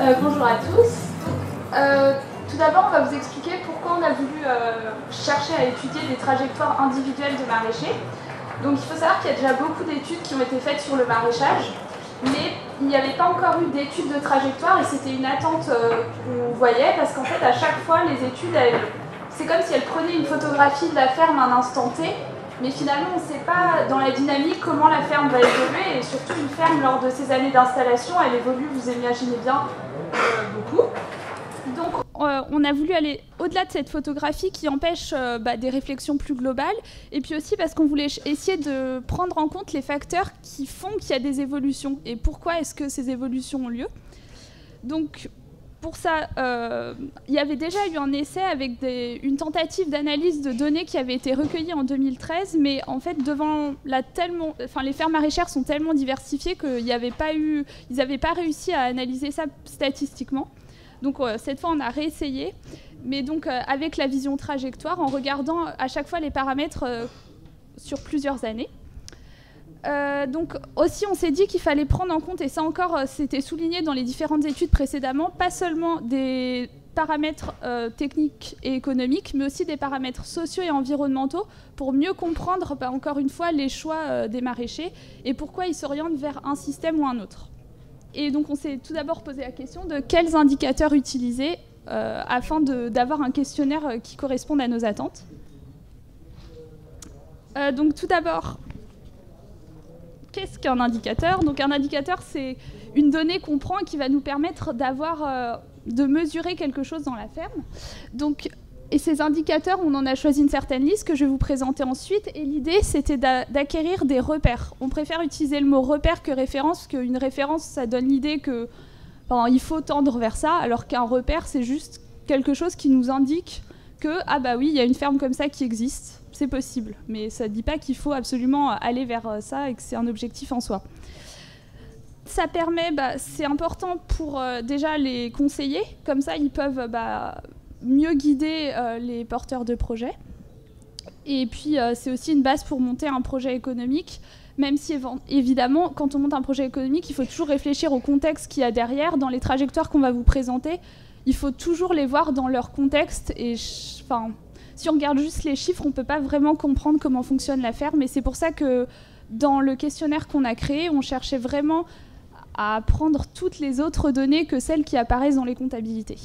Bonjour à tous. Tout d'abord, on va vous expliquer pourquoi on a voulu chercher à étudier des trajectoires individuelles de maraîchers. Donc il faut savoir qu'il y a déjà beaucoup d'études qui ont été faites sur le maraîchage, mais il n'y avait pas encore eu d'études de trajectoire et c'était une attente qu'on voyait parce qu'en fait à chaque fois les études, c'est comme si elles prenaient une photographie de la ferme à un instant T, mais finalement on ne sait pas dans la dynamique comment la ferme va évoluer et surtout une ferme lors de ces années d'installation, elle évolue, vous imaginez bien, beaucoup. Donc on a voulu aller au-delà de cette photographie qui empêche des réflexions plus globales et puis aussi parce qu'on voulait essayer de prendre en compte les facteurs qui font qu'il y a des évolutions et pourquoi est-ce que ces évolutions ont lieu. Donc pour ça, il y avait déjà eu un essai avec une tentative d'analyse de données qui avait été recueillie en 2013, mais en fait, les fermes maraîchères sont tellement diversifiées qu'ils n'avaient pas réussi à analyser ça statistiquement. Donc cette fois, on a réessayé, mais donc avec la vision trajectoire, en regardant à chaque fois les paramètres sur plusieurs années. Donc aussi on s'est dit qu'il fallait prendre en compte, et ça encore c'était souligné dans les différentes études précédemment, pas seulement des paramètres techniques et économiques, mais aussi des paramètres sociaux et environnementaux pour mieux comprendre encore une fois les choix des maraîchers et pourquoi ils s'orientent vers un système ou un autre. Et donc on s'est tout d'abord posé la question de quels indicateurs utiliser afin d'avoir un questionnaire qui corresponde à nos attentes. Donc tout d'abord, qu'est-ce qu'un indicateur? Donc un indicateur, c'est une donnée qu'on prend et qui va nous permettre de mesurer quelque chose dans la ferme. Et ces indicateurs, on en a choisi une certaine liste que je vais vous présenter ensuite. Et l'idée, c'était d'acquérir des repères. On préfère utiliser le mot repère que référence, parce qu'une référence, ça donne l'idée qu'il faut tendre vers ça, alors qu'un repère, c'est juste quelque chose qui nous indique que, ah bah oui, il y a une ferme comme ça qui existe. C'est possible, mais ça ne dit pas qu'il faut absolument aller vers ça et que c'est un objectif en soi. Ça permet, c'est important pour déjà les conseillers, comme ça ils peuvent mieux guider les porteurs de projets. Et puis c'est aussi une base pour monter un projet économique, même si évidemment quand on monte un projet économique, il faut toujours réfléchir au contexte qu'il y a derrière. Dans les trajectoires qu'on va vous présenter, il faut toujours les voir dans leur contexte et si on regarde juste les chiffres, on ne peut pas vraiment comprendre comment fonctionne la ferme. Et c'est pour ça que dans le questionnaire qu'on a créé, on cherchait vraiment à prendre toutes les autres données que celles qui apparaissent dans les comptabilités.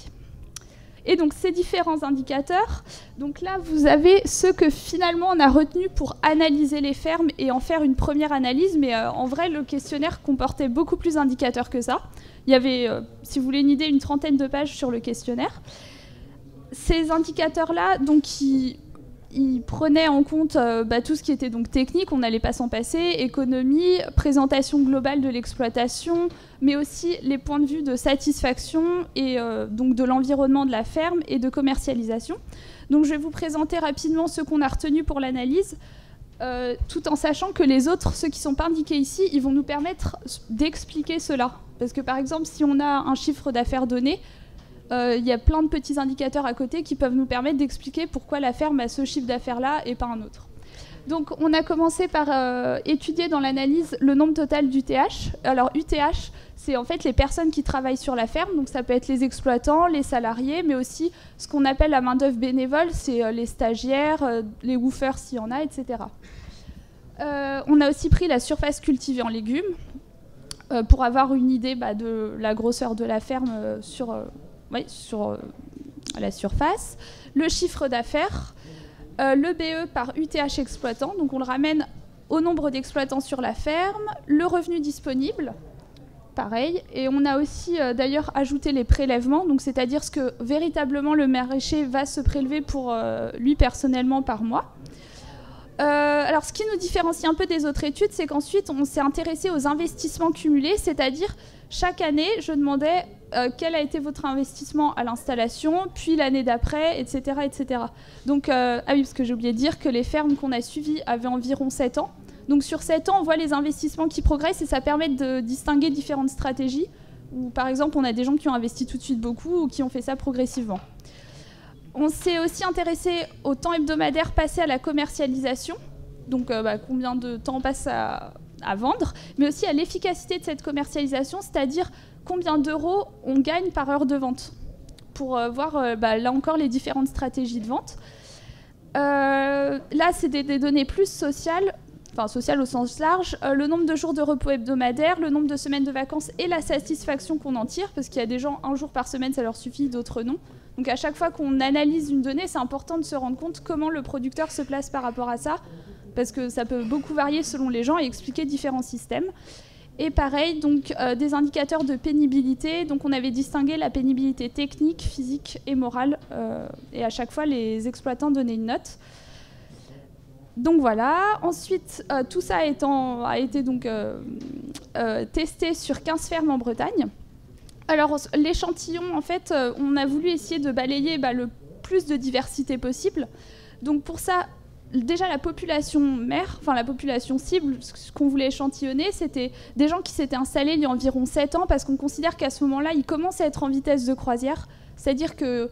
Et donc ces différents indicateurs, donc là vous avez ceux que finalement on a retenus pour analyser les fermes et en faire une première analyse, mais en vrai le questionnaire comportait beaucoup plus d'indicateurs que ça. Il y avait, si vous voulez une idée, une trentaine de pages sur le questionnaire. Ces indicateurs-là, donc, ils prenaient en compte tout ce qui était donc technique, on n'allait pas s'en passer, économie, présentation globale de l'exploitation, mais aussi les points de vue de satisfaction et donc de l'environnement de la ferme et de commercialisation. Donc je vais vous présenter rapidement ceux qu'on a retenus pour l'analyse, tout en sachant que les autres, ceux qui ne sont pas indiqués ici, ils vont nous permettre d'expliquer cela. Parce que par exemple, si on a un chiffre d'affaires donné, il y a plein de petits indicateurs à côté qui peuvent nous permettre d'expliquer pourquoi la ferme a ce chiffre d'affaires-là et pas un autre. Donc on a commencé par étudier dans l'analyse le nombre total d'UTH. Alors UTH, c'est en fait les personnes qui travaillent sur la ferme, donc ça peut être les exploitants, les salariés, mais aussi ce qu'on appelle la main-d'œuvre bénévole, c'est les stagiaires, les woofers s'il y en a, etc. On a aussi pris la surface cultivée en légumes pour avoir une idée de la grosseur de la ferme sur la surface, le chiffre d'affaires, le BE par UTH exploitant, donc on le ramène au nombre d'exploitants sur la ferme, le revenu disponible, pareil, et on a aussi d'ailleurs ajouté les prélèvements, donc c'est-à-dire ce que véritablement le maraîcher va se prélever pour lui personnellement par mois. Alors ce qui nous différencie un peu des autres études, c'est qu'ensuite on s'est intéressé aux investissements cumulés, c'est-à-dire chaque année je demandais quel a été votre investissement à l'installation, puis l'année d'après, etc., etc. Donc, ah oui, parce que j'ai oublié de dire que les fermes qu'on a suivies avaient environ 7 ans. Donc sur 7 ans, on voit les investissements qui progressent et ça permet de distinguer différentes stratégies. Où, par exemple, on a des gens qui ont investi tout de suite beaucoup ou qui ont fait ça progressivement. On s'est aussi intéressé au temps hebdomadaire passé à la commercialisation. Donc combien de temps on passe à à vendre, mais aussi à l'efficacité de cette commercialisation, c'est-à-dire combien d'euros on gagne par heure de vente, pour voir là encore les différentes stratégies de vente. Là, c'est des données plus sociales, enfin sociales au sens large, le nombre de jours de repos hebdomadaires, le nombre de semaines de vacances et la satisfaction qu'on en tire, parce qu'il y a des gens, un jour par semaine, ça leur suffit, d'autres non. Donc à chaque fois qu'on analyse une donnée, c'est important de se rendre compte comment le producteur se place par rapport à ça, parce que ça peut beaucoup varier selon les gens et expliquer différents systèmes. Et pareil, donc des indicateurs de pénibilité. Donc on avait distingué la pénibilité technique, physique et morale. Et à chaque fois, les exploitants donnaient une note. Donc voilà. Ensuite, tout ça a été donc testé sur 15 fermes en Bretagne. Alors l'échantillon, en fait, on a voulu essayer de balayer le plus de diversité possible. Donc pour ça, déjà la population mère, enfin la population cible, ce qu'on voulait échantillonner, c'était des gens qui s'étaient installés il y a environ 7 ans, parce qu'on considère qu'à ce moment-là, ils commencent à être en vitesse de croisière, c'est-à-dire que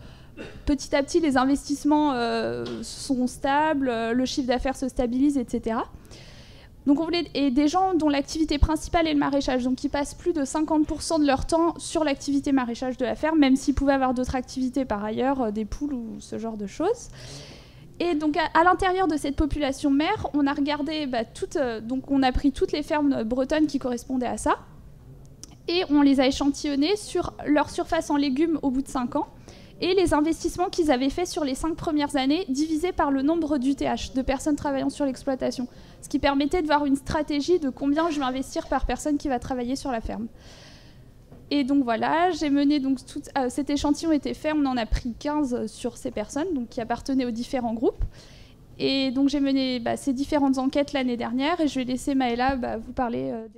petit à petit, les investissements sont stables, le chiffre d'affaires se stabilise, etc. Donc on voulait et des gens dont l'activité principale est le maraîchage, donc qui passent plus de 50% de leur temps sur l'activité maraîchage de la ferme, même s'ils pouvaient avoir d'autres activités par ailleurs, des poules ou ce genre de choses. Et donc à l'intérieur de cette population mère, on a regardé donc on a pris toutes les fermes bretonnes qui correspondaient à ça, et on les a échantillonnées sur leur surface en légumes au bout de 5 ans, et les investissements qu'ils avaient faits sur les 5 premières années, divisés par le nombre d'UTH, de personnes travaillant sur l'exploitation, ce qui permettait de voir une stratégie de combien je vais investir par personne qui va travailler sur la ferme. Et donc voilà, j'ai mené donc cet échantillon était fait, on en a pris 15 sur ces personnes, donc qui appartenaient aux différents groupes. Et donc j'ai mené ces différentes enquêtes l'année dernière, et je vais laisser Maëla vous parler des